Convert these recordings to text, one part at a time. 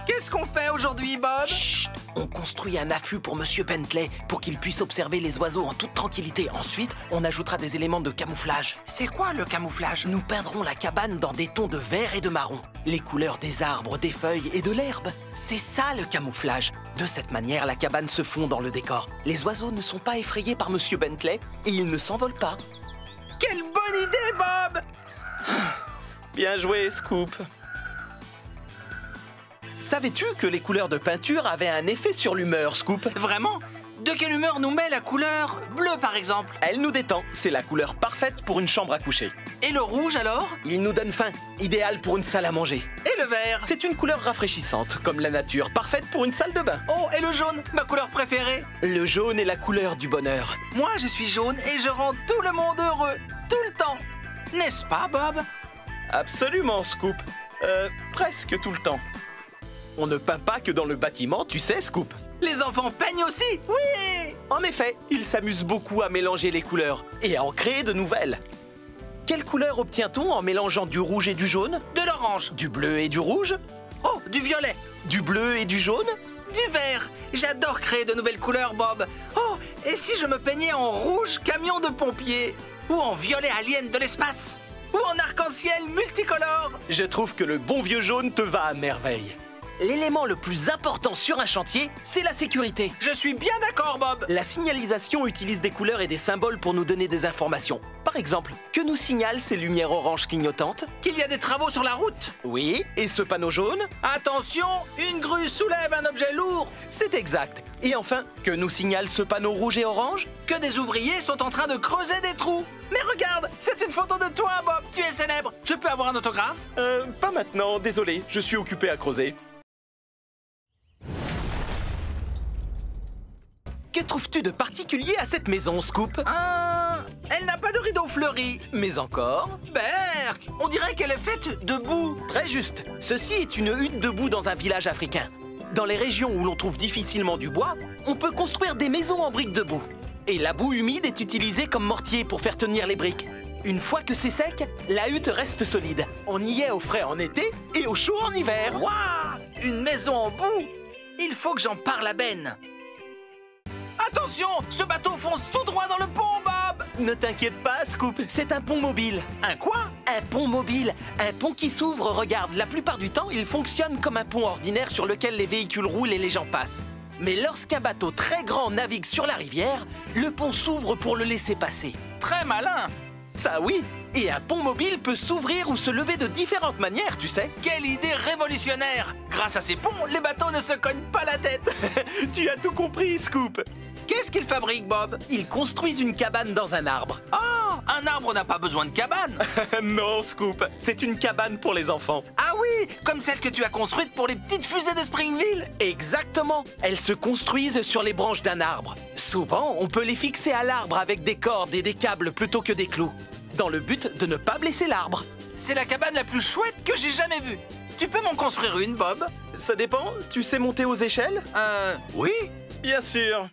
Qu'est-ce qu'on fait aujourd'hui, Bob? Chut! On construit un affût pour Monsieur Bentley pour qu'il puisse observer les oiseaux en toute tranquillité. Ensuite, on ajoutera des éléments de camouflage. C'est quoi le camouflage? Nous peindrons la cabane dans des tons de vert et de marron. Les couleurs des arbres, des feuilles et de l'herbe. C'est ça le camouflage. De cette manière, la cabane se fond dans le décor. Les oiseaux ne sont pas effrayés par Monsieur Bentley et ils ne s'envolent pas. Quelle bonne idée, Bob! Bien joué, Scoop. Savais-tu que les couleurs de peinture avaient un effet sur l'humeur, Scoop? Vraiment? De quelle humeur nous met la couleur bleue, par exemple? Elle nous détend. C'est la couleur parfaite pour une chambre à coucher. Et le rouge, alors? Il nous donne faim. Idéal pour une salle à manger. Et le vert? C'est une couleur rafraîchissante, comme la nature, parfaite pour une salle de bain. Oh, et le jaune, ma couleur préférée? Le jaune est la couleur du bonheur. Moi, je suis jaune et je rends tout le monde heureux, tout le temps. N'est-ce pas, Bob? Absolument, Scoop. Presque tout le temps. On ne peint pas que dans le bâtiment, tu sais, Scoop. Les enfants peignent aussi? Oui! En effet, ils s'amusent beaucoup à mélanger les couleurs et à en créer de nouvelles. Quelle couleur obtient-on en mélangeant du rouge et du jaune? De l'orange. Du bleu et du rouge? Oh, du violet. Du bleu et du jaune? Du vert. J'adore créer de nouvelles couleurs, Bob. Oh, et si je me peignais en rouge camion de pompiers? Ou en violet alien de l'espace? Ou en arc-en-ciel multicolore? Je trouve que le bon vieux jaune te va à merveille. L'élément le plus important sur un chantier, c'est la sécurité. Je suis bien d'accord, Bob. La signalisation utilise des couleurs et des symboles pour nous donner des informations. Par exemple, que nous signalent ces lumières oranges clignotantes? Qu'il y a des travaux sur la route. Oui, et ce panneau jaune? Attention, une grue soulève un objet lourd. C'est exact. Et enfin, que nous signale ce panneau rouge et orange? Que des ouvriers sont en train de creuser des trous. Mais regarde, c'est une photo de toi, Bob. Tu es célèbre. Je peux avoir un autographe? Pas maintenant, désolé. Je suis occupé à creuser. Que trouves-tu de particulier à cette maison, Scoop? Elle n'a pas de rideau fleuri. Mais encore? Berk, on dirait qu'elle est faite de boue. Très juste. Ceci est une hutte de boue dans un village africain. Dans les régions où l'on trouve difficilement du bois, on peut construire des maisons en briques de boue. Et la boue humide est utilisée comme mortier pour faire tenir les briques. Une fois que c'est sec, la hutte reste solide. On y est au frais en été et au chaud en hiver. Waouh! Une maison en boue. Il faut que j'en parle à Ben. Attention, ce bateau fonce tout droit dans le pont, Bob! Ne t'inquiète pas, Scoop, c'est un pont mobile. Un quoi? Un pont mobile. Un pont qui s'ouvre, regarde, la plupart du temps, il fonctionne comme un pont ordinaire sur lequel les véhicules roulent et les gens passent. Mais lorsqu'un bateau très grand navigue sur la rivière, le pont s'ouvre pour le laisser passer. Très malin! Ça oui, et un pont mobile peut s'ouvrir ou se lever de différentes manières, tu sais. Quelle idée révolutionnaire! Grâce à ces ponts, les bateaux ne se cognent pas la tête. Tu as tout compris, Scoop. Qu'est-ce qu'ils fabriquent, Bob? Ils construisent une cabane dans un arbre. Oh, un arbre n'a pas besoin de cabane. Non, Scoop, c'est une cabane pour les enfants. Ah oui, comme celle que tu as construite pour les petites fusées de Springville. Exactement. Elles se construisent sur les branches d'un arbre. Souvent, on peut les fixer à l'arbre avec des cordes et des câbles plutôt que des clous, dans le but de ne pas blesser l'arbre. C'est la cabane la plus chouette que j'ai jamais vue. Tu peux m'en construire une, Bob? Ça dépend. Tu sais monter aux échelles? Oui. Bien sûr.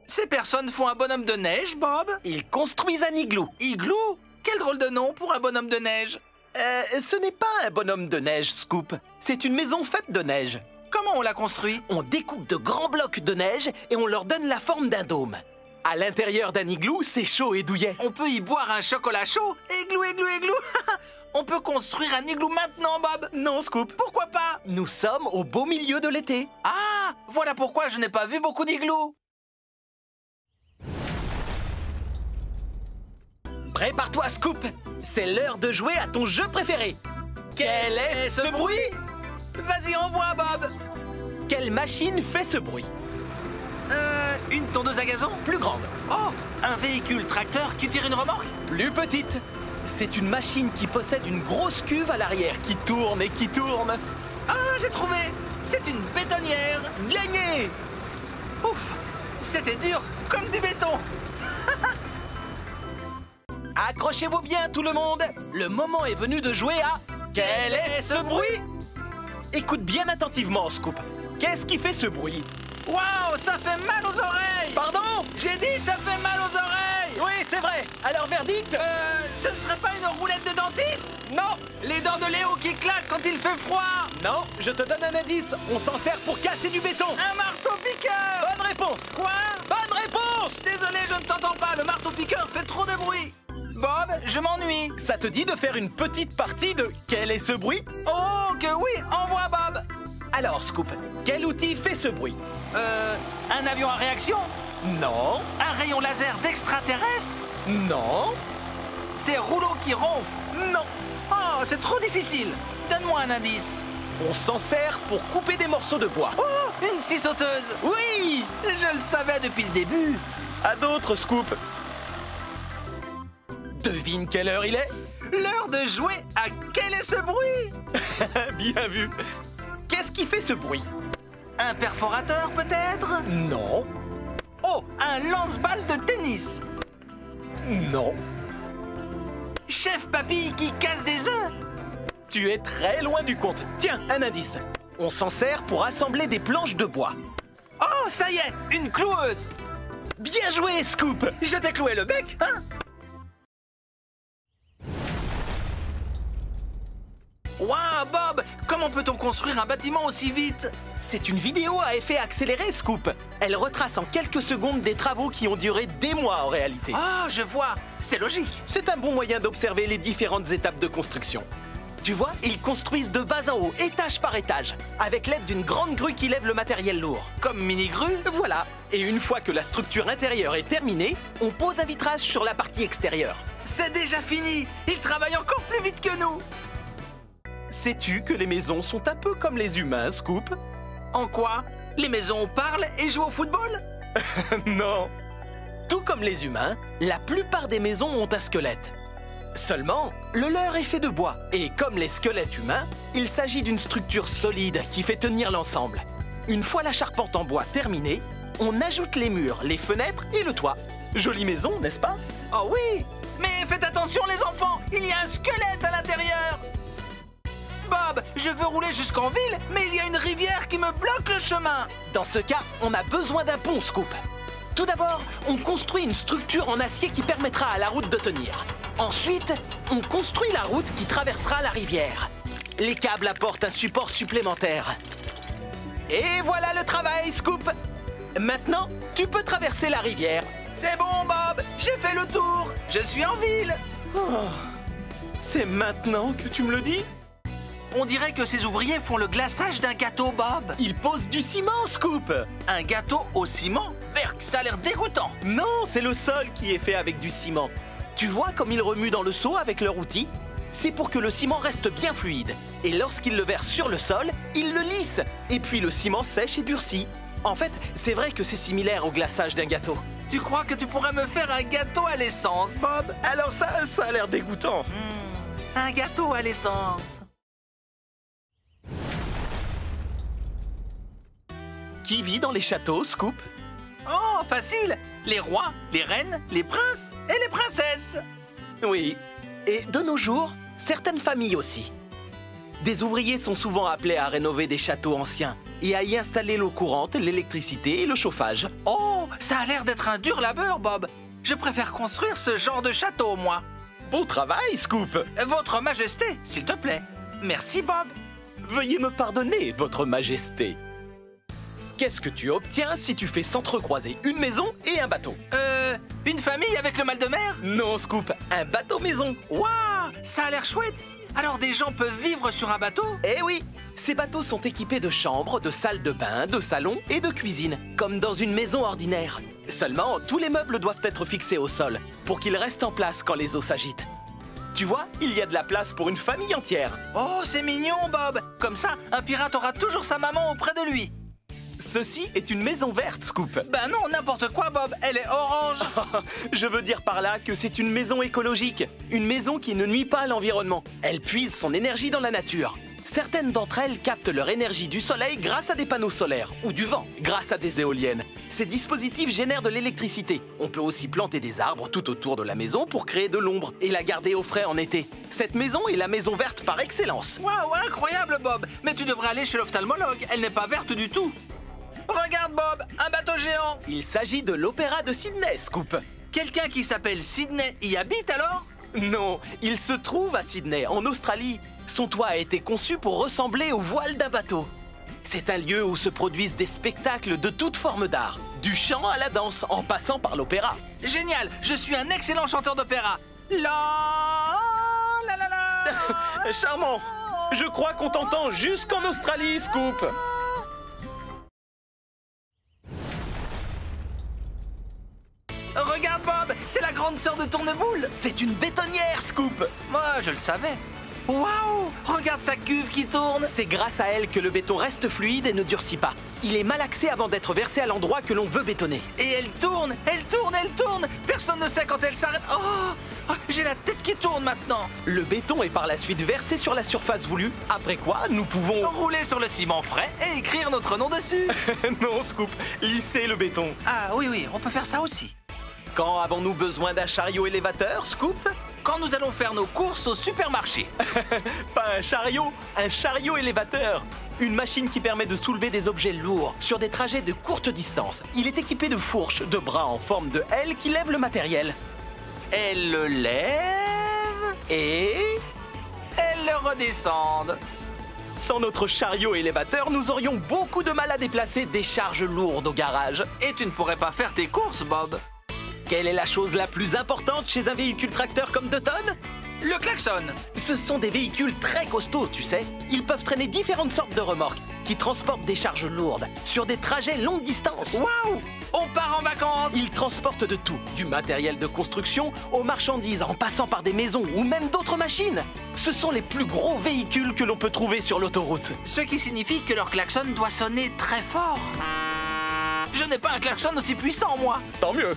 Ces personnes font un bonhomme de neige, Bob? Ils construisent un igloo. Igloo? Quel drôle de nom pour un bonhomme de neige. Ce n'est pas un bonhomme de neige, Scoop. C'est une maison faite de neige. Comment on l'a construit? On découpe de grands blocs de neige et on leur donne la forme d'un dôme. À l'intérieur d'un igloo, c'est chaud et douillet. On peut y boire un chocolat chaud? Igloo, igloo, igloo. On peut construire un igloo maintenant, Bob? Non, Scoop. Pourquoi pas? Nous sommes au beau milieu de l'été. Ah, voilà pourquoi je n'ai pas vu beaucoup d'igloos. Prépare-toi, Scoop. C'est l'heure de jouer à ton jeu préféré. Quel est ce bruit? Vas-y, envoie, Bob. Quelle machine fait ce bruit? Une tondeuse à gazon? Plus grande. Oh, un véhicule tracteur qui tire une remorque? Plus petite. C'est une machine qui possède une grosse cuve à l'arrière qui tourne et qui tourne. Ah, j'ai trouvé. C'est une bétonnière. Gagné! Ouf, c'était dur comme du béton. Accrochez-vous bien, tout le monde. Le moment est venu de jouer à Quel est ce bruit? Écoute bien attentivement, Scoop. Qu'est-ce qui fait ce bruit? Waouh, ça fait mal aux oreilles. Pardon? J'ai dit ça fait mal aux oreilles. Oui, c'est vrai. Alors, verdict? Ce ne serait pas une roulette de dentiste? Non. Les dents de Léo qui claquent quand il fait froid? Non, je te donne un indice. On s'en sert pour casser du béton. Un marteau-piqueur? Bonne réponse. Quoi? Bonne réponse. Désolé, je ne t'entends pas. Le marteau-piqueur fait trop de bruit. Bob, je m'ennuie. Ça te dit de faire une petite partie de Quel est ce bruit? Oh, que oui, envoie Bob. Alors, Scoop, quel outil fait ce bruit? Un avion à réaction? Non. Un rayon laser d'extraterrestre? Non. Ces rouleaux qui ronflent? Non. Oh, c'est trop difficile. Donne-moi un indice. On s'en sert pour couper des morceaux de bois. Oh, une scie sauteuse. Oui. Je le savais depuis le début. À d'autres, Scoop. Devine quelle heure il est? L'heure de jouer à Quel est ce bruit? Bien vu. Qu'est-ce qui fait ce bruit? Un perforateur peut-être? Non. Oh, un lance-balles de tennis. Non. Chef Papy qui casse des œufs. Tu es très loin du compte. Tiens, un indice. On s'en sert pour assembler des planches de bois. Oh, ça y est, une cloueuse. Bien joué, Scoop. Je t'ai cloué le bec, hein? Waouh, Bob! Comment peut-on construire un bâtiment aussi vite? C'est une vidéo à effet accéléré, Scoop. Elle retrace en quelques secondes des travaux qui ont duré des mois en réalité. Ah, je vois. C'est logique. C'est un bon moyen d'observer les différentes étapes de construction. Tu vois, ils construisent de bas en haut, étage par étage, avec l'aide d'une grande grue qui lève le matériel lourd. Comme mini-grue? Voilà. Et une fois que la structure intérieure est terminée, on pose un vitrage sur la partie extérieure. C'est déjà fini. Ils travaillent encore plus vite que nous. Sais-tu que les maisons sont un peu comme les humains, Scoop? En quoi? Les maisons parlent et jouent au football? Non. Tout comme les humains, la plupart des maisons ont un squelette. Seulement, le leur est fait de bois. Et comme les squelettes humains, il s'agit d'une structure solide qui fait tenir l'ensemble. Une fois la charpente en bois terminée, on ajoute les murs, les fenêtres et le toit. Jolie maison, n'est-ce pas? Oh oui! Mais faites attention les enfants, il y a un squelette à l'intérieur! Bob, je veux rouler jusqu'en ville, mais il y a une rivière qui me bloque le chemin. Dans ce cas, on a besoin d'un pont, Scoop. Tout d'abord, on construit une structure en acier qui permettra à la route de tenir. Ensuite, on construit la route qui traversera la rivière. Les câbles apportent un support supplémentaire. Et voilà le travail, Scoop. Maintenant, tu peux traverser la rivière. C'est bon, Bob, j'ai fait le tour. Je suis en ville. Oh, c'est maintenant que tu me le dis? On dirait que ces ouvriers font le glaçage d'un gâteau, Bob. Ils posent du ciment, Scoop. Un gâteau au ciment? Berk, ça a l'air dégoûtant. Non, c'est le sol qui est fait avec du ciment. Tu vois comme ils remuent dans le seau avec leur outil? C'est pour que le ciment reste bien fluide. Et lorsqu'ils le versent sur le sol, ils le lissent. Et puis le ciment sèche et durcit. En fait, c'est vrai que c'est similaire au glaçage d'un gâteau. Tu crois que tu pourrais me faire un gâteau à l'essence, Bob? Alors ça a l'air dégoûtant. Un gâteau à l'essence. Qui vit dans les châteaux, Scoop? Oh, facile! Les rois, les reines, les princes et les princesses. Oui. Et de nos jours, certaines familles aussi. Des ouvriers sont souvent appelés à rénover des châteaux anciens et à y installer l'eau courante, l'électricité et le chauffage. Oh, ça a l'air d'être un dur labeur, Bob. Je préfère construire ce genre de château, moi. Bon travail, Scoop. Votre Majesté, s'il te plaît. Merci, Bob. Veuillez me pardonner, Votre Majesté. Qu'est-ce que tu obtiens si tu fais s'entrecroiser une maison et un bateau? Une famille avec le mal de mer? Non, Scoop, un bateau-maison. Waouh, ça a l'air chouette. Alors des gens peuvent vivre sur un bateau? Eh oui, ces bateaux sont équipés de chambres, de salles de bain, de salons et de cuisine, comme dans une maison ordinaire. Seulement, tous les meubles doivent être fixés au sol pour qu'ils restent en place quand les eaux s'agitent. Tu vois, il y a de la place pour une famille entière. Oh, c'est mignon, Bob. Comme ça, un pirate aura toujours sa maman auprès de lui. Ceci est une maison verte, Scoop. Ben non, n'importe quoi, Bob. Elle est orange. Je veux dire par là que c'est une maison écologique. Une maison qui ne nuit pas à l'environnement. Elle puise son énergie dans la nature. Certaines d'entre elles captent leur énergie du soleil grâce à des panneaux solaires ou du vent grâce à des éoliennes. Ces dispositifs génèrent de l'électricité. On peut aussi planter des arbres tout autour de la maison pour créer de l'ombre et la garder au frais en été. Cette maison est la maison verte par excellence. Waouh, incroyable, Bob. Mais tu devrais aller chez l'ophtalmologue. Elle n'est pas verte du tout. Regarde, Bob, un bateau géant. Il s'agit de l'Opéra de Sydney, Scoop. Quelqu'un qui s'appelle Sydney y habite alors? Non, il se trouve à Sydney, en Australie. Son toit a été conçu pour ressembler au voile d'un bateau. C'est un lieu où se produisent des spectacles de toutes formes d'art, du chant à la danse, en passant par l'opéra. Génial, je suis un excellent chanteur d'opéra. La la la. Charmant! Je crois qu'on t'entend jusqu'en Australie, Scoop! Regarde Bob, c'est la grande sœur de Tourneboule. C'est une bétonnière, Scoop! Moi, je le savais. Waouh, regarde sa cuve qui tourne. C'est grâce à elle que le béton reste fluide et ne durcit pas. Il est malaxé avant d'être versé à l'endroit que l'on veut bétonner. Et elle tourne, elle tourne, elle tourne. Personne ne sait quand elle s'arrête. Oh, j'ai la tête qui tourne maintenant. Le béton est par la suite versé sur la surface voulue, après quoi nous pouvons... Rouler sur le ciment frais et écrire notre nom dessus. Non, Scoop, lisser le béton. Ah oui, on peut faire ça aussi. Quand avons-nous besoin d'un chariot élévateur, Scoop? Quand nous allons faire nos courses au supermarché. Pas un chariot élévateur. Une machine qui permet de soulever des objets lourds sur des trajets de courte distance. Il est équipé de fourches, de bras en forme de L qui lèvent le matériel. Elle le lève Et... elle le redescende. sans notre chariot élévateur, nous aurions beaucoup de mal à déplacer des charges lourdes au garage. Et tu ne pourrais pas faire tes courses, Bob. Quelle est la chose la plus importante chez un véhicule tracteur comme 2 tonnes? Le klaxon. Ce sont des véhicules très costauds, tu sais. Ils peuvent traîner différentes sortes de remorques qui transportent des charges lourdes sur des trajets longue distance. Waouh! On part en vacances. Ils transportent de tout, du matériel de construction aux marchandises en passant par des maisons ou même d'autres machines. Ce sont les plus gros véhicules que l'on peut trouver sur l'autoroute. Ce qui signifie que leur klaxon doit sonner très fort. Je n'ai pas un klaxon aussi puissant, moi. Tant mieux.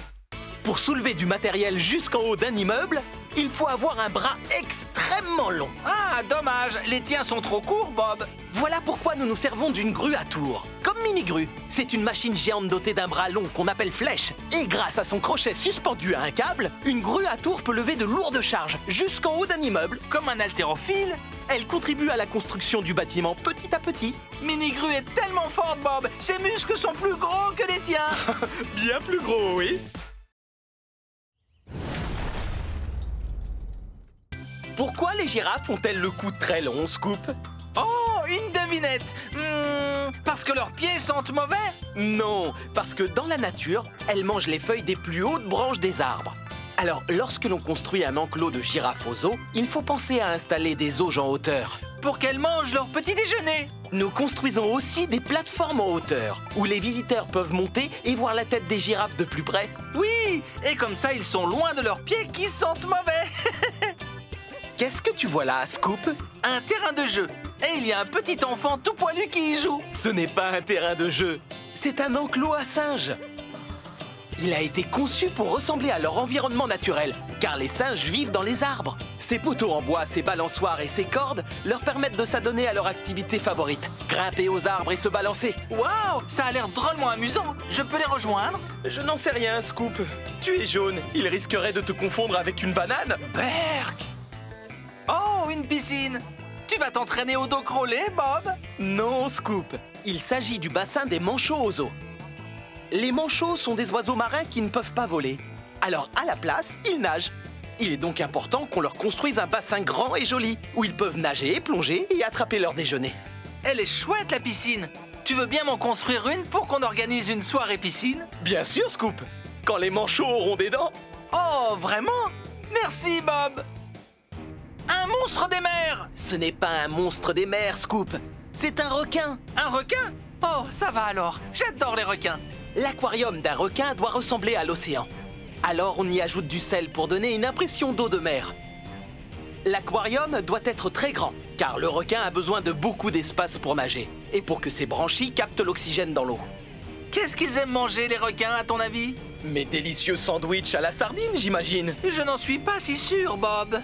Pour soulever du matériel jusqu'en haut d'un immeuble, il faut avoir un bras extrêmement long. Ah, dommage, les tiens sont trop courts, Bob. Voilà pourquoi nous nous servons d'une grue à tour. Comme mini-grue, c'est une machine géante dotée d'un bras long qu'on appelle flèche. Et grâce à son crochet suspendu à un câble, une grue à tour peut lever de lourdes charges jusqu'en haut d'un immeuble. Comme un haltérophile. Elle contribue à la construction du bâtiment petit à petit. Mini-grue est tellement forte, Bob. Ses muscles sont plus gros que les tiens. Bien plus gros, oui. Pourquoi les girafes ont-elles le cou très long, Scoop? Oh, une devinette. Parce que leurs pieds sentent mauvais? Non, parce que dans la nature, elles mangent les feuilles des plus hautes branches des arbres. Alors, lorsque l'on construit un enclos de girafes aux os, il faut penser à installer des auges en hauteur. Pour qu'elles mangent leur petit déjeuner. Nous construisons aussi des plateformes en hauteur, où les visiteurs peuvent monter et voir la tête des girafes de plus près. Oui, et comme ça, ils sont loin de leurs pieds qui sentent mauvais. Qu'est-ce que tu vois là, Scoop? Un terrain de jeu. Et il y a un petit enfant tout poilu qui y joue. Ce n'est pas un terrain de jeu, c'est un enclos à singes. Il a été conçu pour ressembler à leur environnement naturel, car les singes vivent dans les arbres. Ces poteaux en bois, ces balançoires et ces cordes leur permettent de s'adonner à leur activité favorite, grimper aux arbres et se balancer. Waouh, ça a l'air drôlement amusant. Je peux les rejoindre? Je n'en sais rien, Scoop. Tu es jaune, il risquerait de te confondre avec une banane. Berk! Oh, une piscine. Tu vas t'entraîner au dos crawlé, Bob? Non, Scoop. Il s'agit du bassin des manchots aux eaux. Les manchots sont des oiseaux marins qui ne peuvent pas voler. Alors, à la place, ils nagent. Il est donc important qu'on leur construise un bassin grand et joli, où ils peuvent nager, plonger et attraper leur déjeuner. Elle est chouette, la piscine. Tu veux bien m'en construire une pour qu'on organise une soirée piscine? Bien sûr, Scoop. Quand les manchots auront des dents. Oh, vraiment? Merci, Bob. Un monstre des mers! Ce n'est pas un monstre des mers, Scoop. C'est un requin. Un requin? Oh, ça va alors. J'adore les requins. L'aquarium d'un requin doit ressembler à l'océan. Alors on y ajoute du sel pour donner une impression d'eau de mer. L'aquarium doit être très grand, car le requin a besoin de beaucoup d'espace pour nager, et pour que ses branchies captent l'oxygène dans l'eau. Qu'est-ce qu'ils aiment manger, les requins, à ton avis? Mes délicieux sandwichs à la sardine, j'imagine. Je n'en suis pas si sûr, Bob.